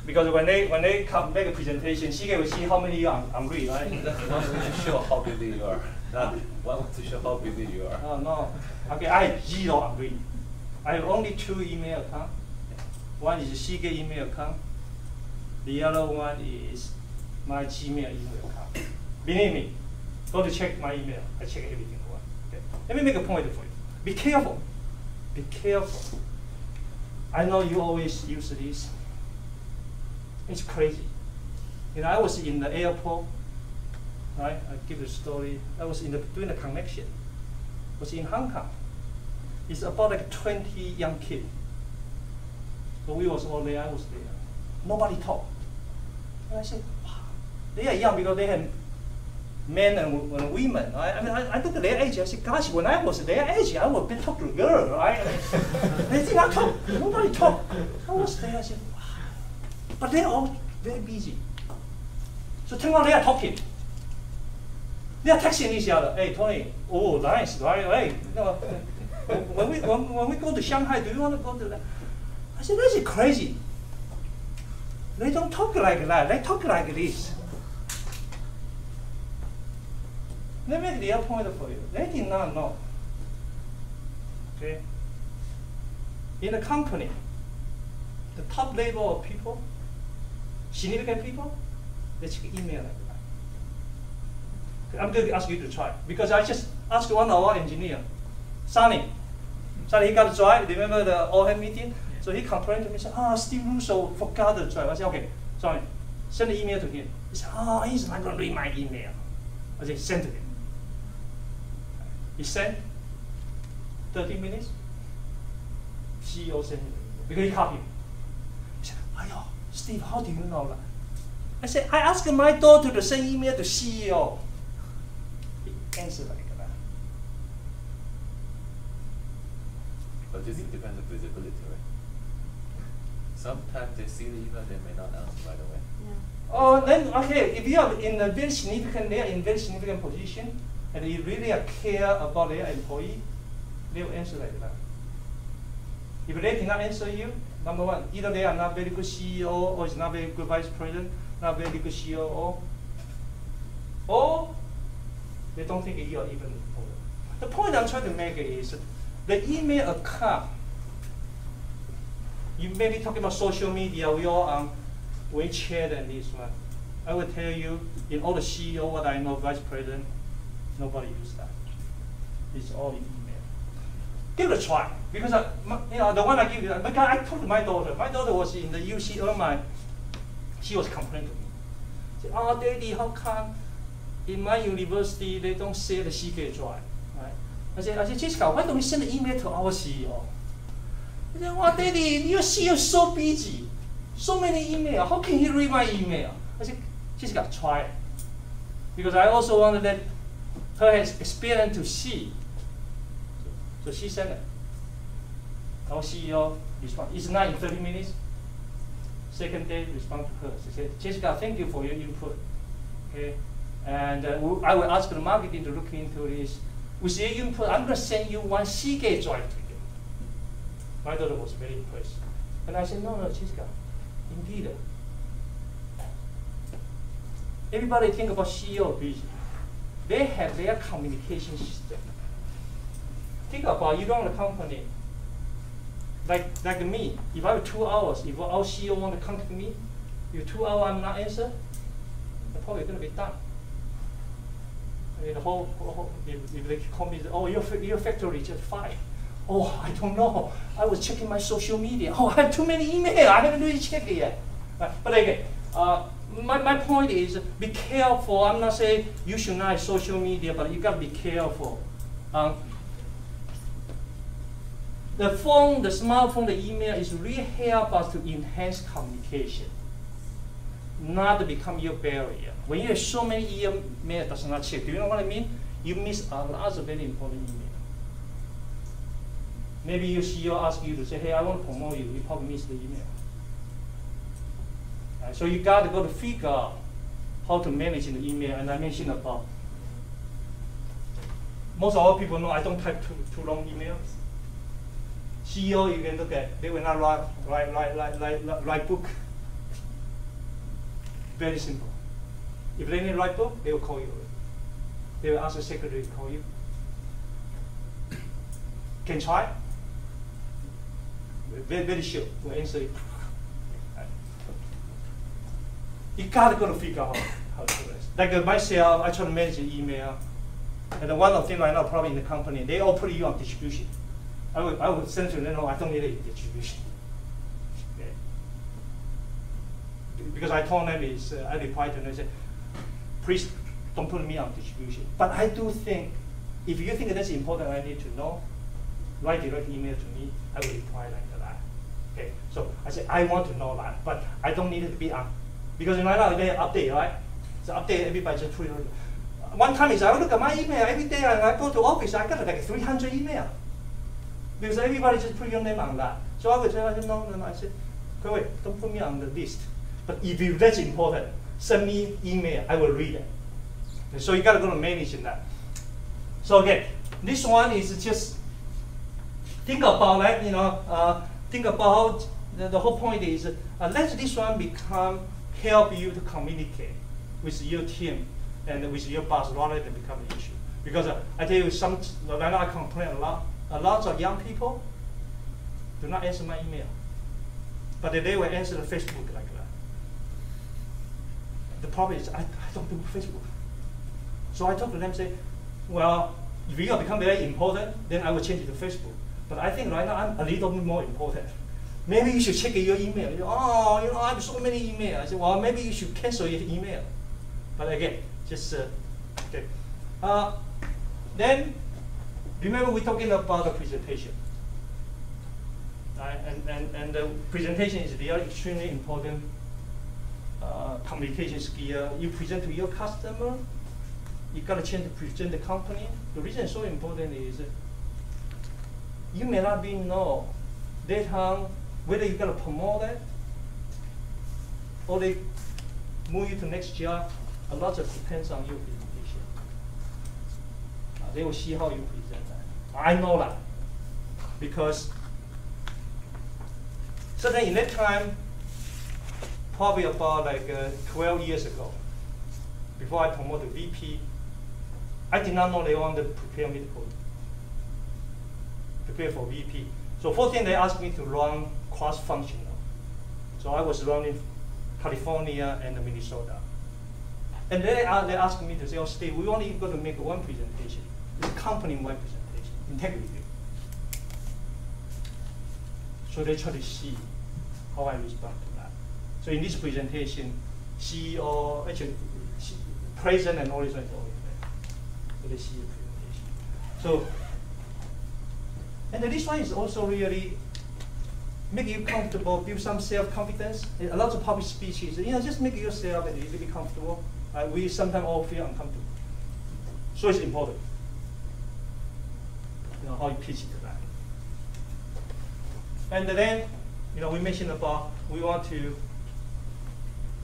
Because when they come make a presentation, Seagate will see how many you unread, right? That's one way to show how busy you are. Not one way to show how busy you are. Oh no. Okay, I have 0 unread. I have only 2 email accounts. One is a Seagate email account. The other one is my Gmail email account. Believe me, go to check my email. I check every single one. Okay. Let me make a point for you. Be careful. Be careful. I know you always use this. It's crazy. I was in the airport, right? I give the story. I was doing the connection. I was in Hong Kong. It's about like 20 young kids. So we was all there, I was there. Nobody talked. And I said, wow, they are young because they have men and women. Right? I mean, I look at their age, I said, gosh, when I was their age, I would be talking to a girl, right? They did not talk. Nobody talked. I was there, I said, wow. But they're all very busy. So turn out they are talking. They are texting each other. Hey, Tony, oh, nice, right? Hey, when we go to Shanghai, do you want to go to that? I said, this is crazy. They don't talk like that. They talk like this. Let me make the other point for you. They did not know. Okay? In a company, the top level of people, significant people, they check email like that. I'm going to ask you to try, because I just asked one of our engineer, Sonny, he got a drive. Remember the all-hand meeting? So he complained to me, said, Steve Russo forgot the drive. I said, okay, sorry, send the email to him. He said, he's not going to read my email. I said, send to him. He sent 30 minutes. CEO sent him, because he copied me. He said, Steve, how do you know that? I said, I asked my daughter to send email to CEO. He answered like that. But this depends on visibility, right? Sometimes they see the email, they may not answer right away. Yeah. Oh, then okay. If you are in a very significant, they are in very significant position, and you really care about their employee, they will answer like that. If they cannot answer you, number one, either they are not very good CEO, or is not very good vice president, not very good COO, or they don't think you are even important. The point I'm trying to make is the email account. You may be talking about social media. We all on WeChat and this one. I will tell you, in all the CEO, what I know, vice president, nobody uses that. It's all in email. Give it a try, because the one I give you, because I talked to my daughter. My daughter was in the UC Irvine. She was complaining to me. She said, Daddy, how come in my university they don't say the Seagate drive? Right? I said, Jessica, why don't we send an email to our CEO? He said, Daddy, your CEO is so busy. So many emails. How can he read my email? I said, Jessica, try it. Because I also wanted that her experience to see. So she sent it. Our CEO responded. It's not in 30 minutes. Second day, respond to her. She said, Jessica, thank you for your input. Okay, and I will ask the marketing to look into this. With your input, I'm going to send you one Seagate drive to you. My daughter was very impressed. And I said, no, Jessica, indeed, everybody think about CEO busy. They have their communication system. Think about you run a company. Like me, if I have 2 hours, if our CEO want to contact me, if 2 hours I'm not answer, I'm probably going to be done. I mean, if they call me, oh, your factory just fired. Oh, I don't know. I was checking my social media. Oh, I have too many emails. I haven't really checked it yet. But again, my point is be careful. I'm not saying you should not have social media, but you got to be careful. The phone, the smartphone, the email is really help us to enhance communication, not to become your barrier. When you have so many email does not check, do you know what I mean? You miss a lot of very important email. Maybe your CEO asks you to say, hey, I want to promote you. You probably miss the email. So you got to go to figure out how to manage the email. And I mentioned about most of our people know I don't type too long emails. CEO, you can look at, they will not write book. Very simple. If they need to write book, they will call you. They will ask the secretary to call you. Can try. Very sure. We'll answer it. You gotta go to figure out how to do this. Like myself, I try to manage the email. And the one of them right now, probably in the company, they all put you on distribution. I would send to them, no, I don't need a distribution. Okay. Because I told them is, I replied to them, I said, please don't put me on distribution. But I do think, if you think that's important, I need to know, write direct email to me, I will reply like that. Okay, so I said, I want to know that, but I don't need it to be on. Because right now they update, right? So update, everybody just put it on. One time is I look at my email every day, and I go to office, I got like 300 email. Because everybody just put your name on that. So I would say, no. I said, wait, don't put me on the list. But if that's important, send me email, I will read it. And so you got to go to managing that. So again, this one is just think about that, think about the whole point is let this one help you to communicate with your team and with your boss rather than become an issue. Because I tell you, right now I complain a lot. A lot of young people do not answer my email, but they will answer the Facebook like that. The problem is I don't do Facebook. So I talk to them and say, well, if you become very important, then I will change it to Facebook. But I think right now I'm a little bit more important. Maybe you should check your email. I have so many emails. I said, well, maybe you should cancel your email. But again, just, okay. Then, remember we're talking about the presentation. Right? And the presentation is really extremely important communication skill. You present to your customer, you got a chance to present the company. The reason it's so important is you may not be know later on whether you're going to promote it or they move you to next job. A lot of depends on your presentation. They will see how you present that. I know that because certainly in that time, probably about like 12 years ago, before I promoted VP, I did not know they wanted to prepare me to prepare for VP. So first thing they asked me to run cross-functional. So I was running California and Minnesota. And they asked me to say, oh, Steve, we only going to make one presentation. It's company-wide presentation, integrity. So they try to see how I respond to that. So in this presentation, CEO, actually, president and all this is always there. So they see the presentation. So, and this one is also really make you comfortable, build some self-confidence. A lot of public speeches, just make yourself really comfortable. We sometimes all feel uncomfortable. So it's important, how you pitch it to that. And then, we mentioned about we want to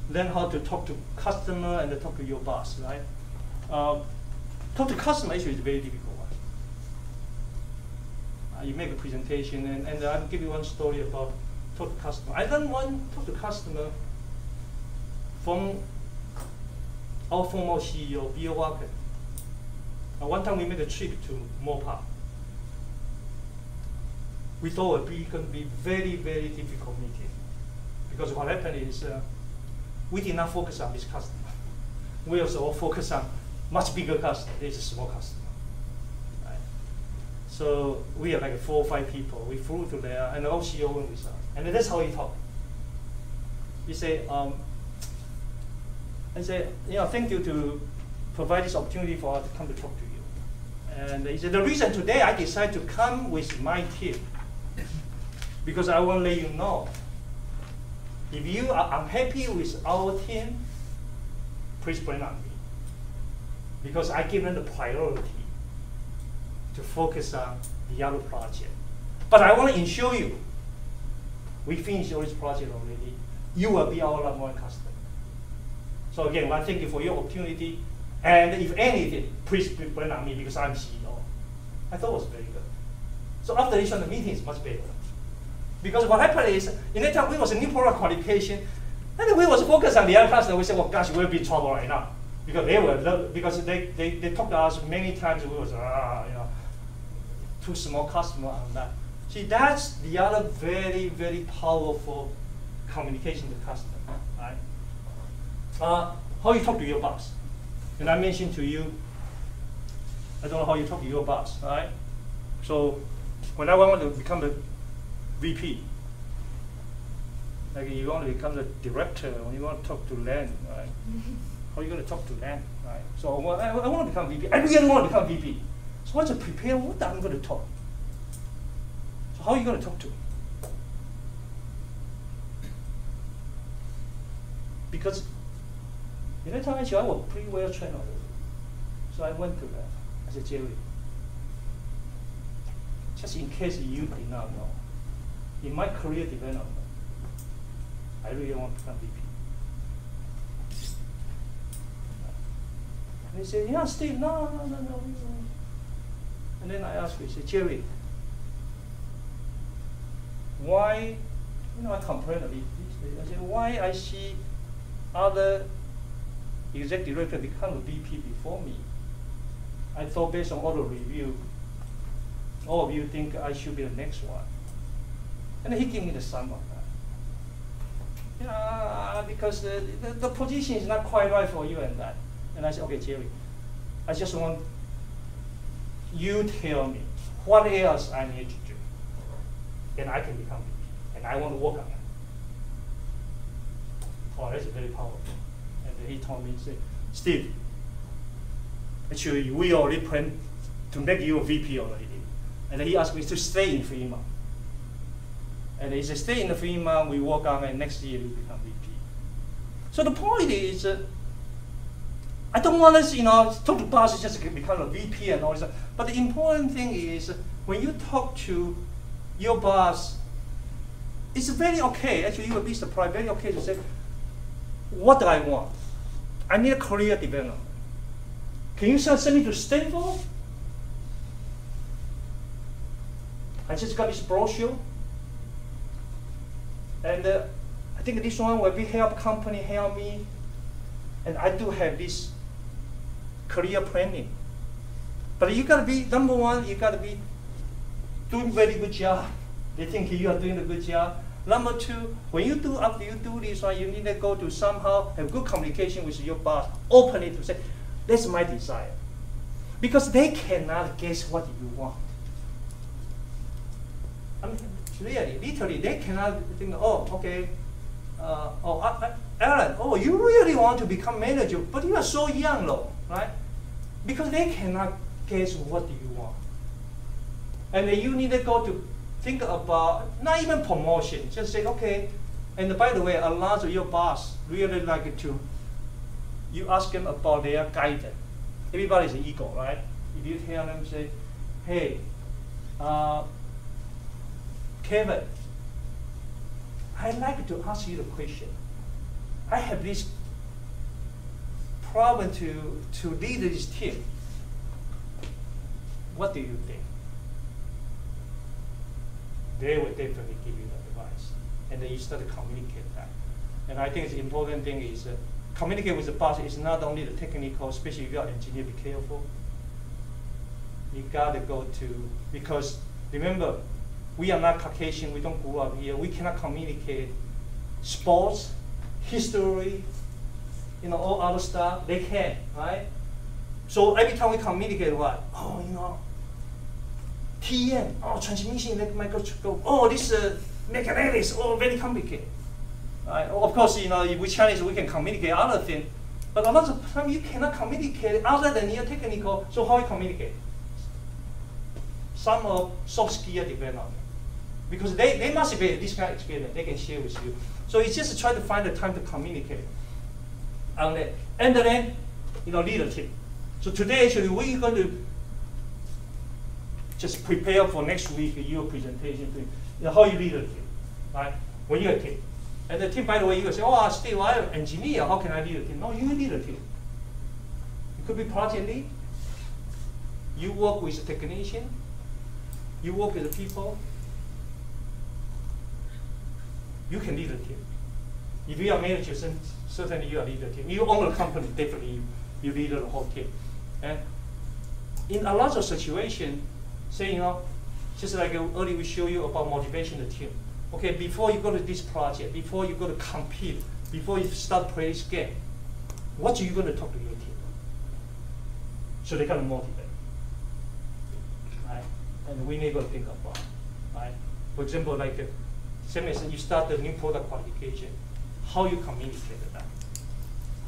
learn how to talk to customer and talk to your boss, right? Talk to customer actually is a very difficult one. You make a presentation, and I'll give you one story about talk to customer. I learned one talk to customer from our former CEO, Bill Walker. One time we made a trip to Mopar. We thought it was going to be very, very difficult meeting. Because what happened is we did not focus on this customer. We also focus on much bigger customer. This is a small customer. Right? So we have like 4 or 5 people. We flew to there, and the CEO went with us. And that's how he talked. He said, I said, thank you to provide this opportunity for us to come to talk to you. And he said, the reason today I decided to come with my team, because I want to let you know, if you are unhappy with our team, please blame on me. Because I give them the priority to focus on the other project. But I want to ensure you, we finished all this project already. You will be our number 1 customer. So again, I thank you for your opportunity. And if anything, please blame on me because I'm CEO. I thought it was very good. So after this one, the meeting is much better. Because what happened is, in that time, we was a new product qualification, and we was focused on the other customer. We said, well, gosh, we'll be in trouble right now. Because they talked to us many times, we was, too small customer on that. See, that's the other very, very powerful communication to customer, right? How you talk to your boss. And I mentioned to you, I don't know how you talk to your boss, right? So when I want to become a VP, like you want to become the director, when you want to talk to Len, right? How are you going to talk to Len, right? So I want to become VP. I really want to become VP. So once I prepare what I'm going to talk. So how are you going to talk to me? Because in that time, actually, I was pretty well trained already. So I went to that. I said, Jerry, just in case you did not know, in my career development, I really want to become VP. And he said, yeah, Steve, no. And then I asked him, I said, Jerry, why, I complained a bit. I said, why I see other executive director become a VP before me? I thought based on all the review, all of you think I should be the next one. And he gave me the sum of that. Because the position is not quite right for you and that. And I said, okay, Jerry, I just want you tell me what else I need to do. And I can become VP. And I want to work on it. Oh, that's very powerful. And then he told me, he said, Steve, actually, we already planned to make you a VP already. And then he asked me to stay in Fremont. And he said, stay in the Fremont, we work on it, next year you become VP. So the point is, I don't want us, talk to bosses just to become a VP and all this. But the important thing is, when you talk to your boss, it's very okay. Actually, you will be surprised, very okay to say, what do I want? I need a career development. Can you send me to Stanford? I just got this brochure. And I think this one will be help company, help me. And I do have this career planning. But you gotta be, number one, you gotta be doing very good job. They think you are doing a good job. Number two, when you do, after you do this one, you need to go to somehow have good communication with your boss, openly to say, that's my desire. Because they cannot guess what you want. I mean, really, literally, they cannot think, oh, okay, Alan, oh, you really want to become manager, but you are so young, though, right? Because they cannot guess what you want. And then you need to go to think about, not even promotion, just say, okay, and by the way, a lot of your boss really like to, you ask them about their guidance. Everybody's an ego, right? If you tell them, say, hey, Kevin, I'd like to ask you the question. I have this problem to lead this team. What do you think? They will definitely give you the advice. And then you start to communicate that. And I think the important thing is communicate with the boss is not only the technical, especially if you're an engineer, be careful. You gotta go to, because remember, we are not Caucasian, we don't grow up here, we cannot communicate sports, history, all other stuff, they can, right? So every time we communicate what? Oh, TM, transmission, microscope, this mechanics, very complicated. Right? Of course, if we Chinese, we can communicate other things, but a lot of time you cannot communicate other than your technical, so how you communicate? Some of soft skill development. Because they must be this kind of experience, they can share with you. So you just try to find the time to communicate on that. And then, lead a team. So today, actually, we're going to just prepare for next week your presentation, how you lead a team, right? When you're a team. And the team, by the way, you will say, Steve, I'm an engineer, how can I lead a team? No, you lead a team. You could be project lead. You work with a technician. You work with the people. You can lead a team. If you are manager, certainly you are lead a team. You own a company, definitely you lead the whole team. And in a lot of situations, say, just like earlier we show you about motivation the team. Okay, before you go to this project, before you go to compete, before you start play this game, what are you going to talk to your team? So they kind of motivate, right? And we need to think about, right? For example, like same as you start the new product qualification, how you communicate that.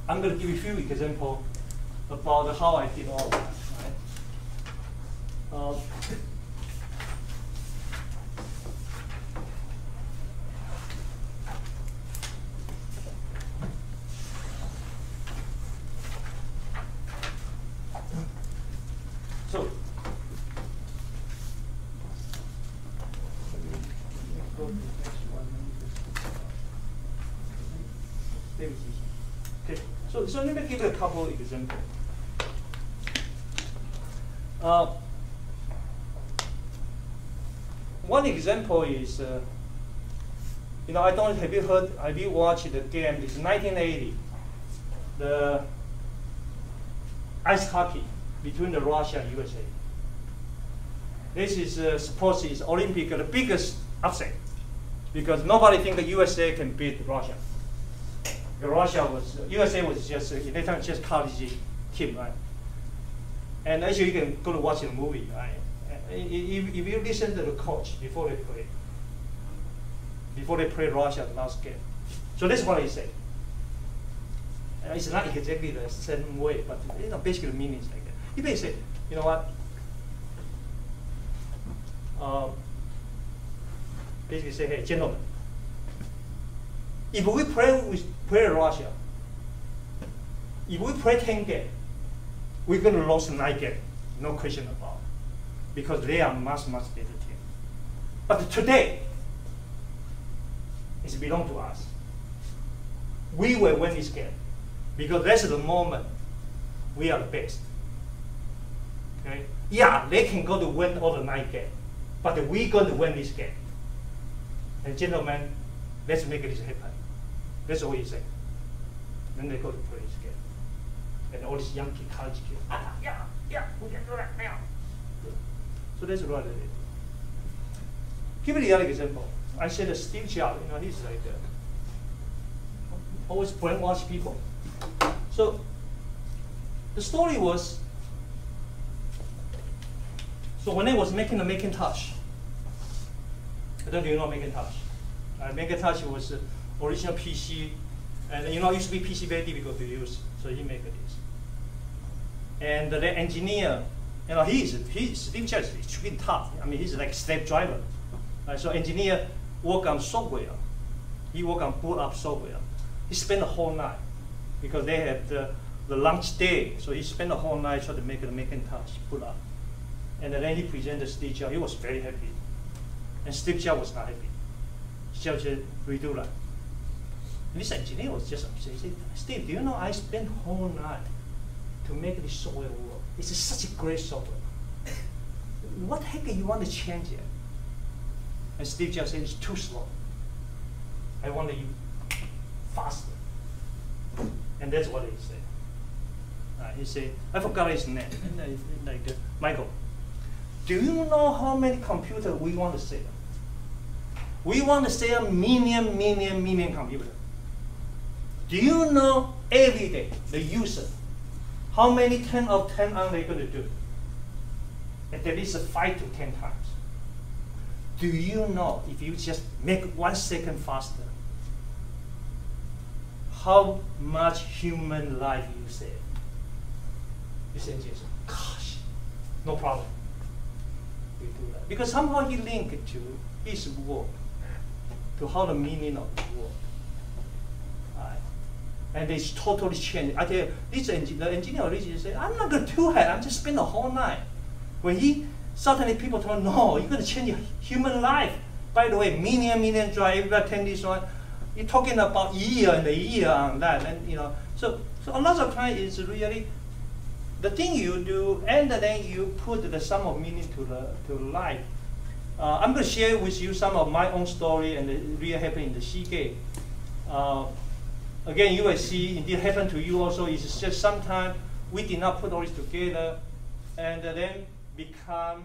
I'm going to give you a few examples about how I did all that, right? So, go to the next one. Okay, so let me give you a couple of examples. One example is, I don't have you watched the game? It's 1980, the ice hockey between the Russia and USA. This is supposed is Olympic, the biggest upset, because nobody think the USA can beat Russia. USA was just at that time just college team, right? And actually, you can go to watch the movie, right? If you listen to the coach before they play Russia the last game. So this is what he said. It's not exactly the same way, but basically the meaning is like that. He basically said, you know what? Basically say, hey, gentlemen, if we play Russia, if we play 10 games, we're going to lose 9 games, no question about it, because they are much, much better team. But today, it belongs to us. We will win this game, because that's the moment we are the best. Okay? Yeah, they can go to win all the 9 games, but we're going to win this game. And gentlemen, let's make this happen. That's what he said. Then they go to play this game. And all these young kids, college kids, yeah, we can do that now. So that's what I did. Give me the other example. I said Steve Jobs, he's like always brainwash people. So the story was, so when I was making the Macintosh, I don't know if you know Macintosh. Macintosh was the original PC, and it used to be PC very difficult to use, so he made this. And the engineer, Steve Jobs is extremely tough. He's like step driver. So engineer work on software. He work on boot up software. He spent the whole night because they had the launch day. So he spent the whole night trying to make the Macintosh boot up. And then he presented Steve Jobs. He was very happy. And Steve Jobs was not happy. Steve Jobs said, redo that. And this engineer was just upset. He said, Steve, do you know I spent the whole night to make this software work? It's such a great software. What the heck do you want to change it? And Steve Jobs said, it's too slow. I want you faster. And that's what he said. He said, I forgot his name, Michael. Do you know how many computers we want to sell? We want to sell million computers. Do you know every day, the user, how many 10 of 10 are they going to do? At least 5 to 10 times. Do you know if you just make 1 second faster, how much human life you save? This engineer said, gosh, no problem. We do that. Because somehow he linked it to his work, to how the meaning of the work. Right? And it's totally changed. I tell you, the engineer originally said, I'm not going to do that. I'm just spend the whole night. When he, suddenly people told him, no, you're going to change human life. By the way, million drive, everybody attend this one. You're talking about year and a year on that. And, you know, so a lot of times it's really the thing you do, and then you put the sum of meaning to life. I'm going to share with you some of my own story and it really happened in the Seagate. Again, you will see, indeed happened to you also. It's just sometimes we did not put all this together, and then become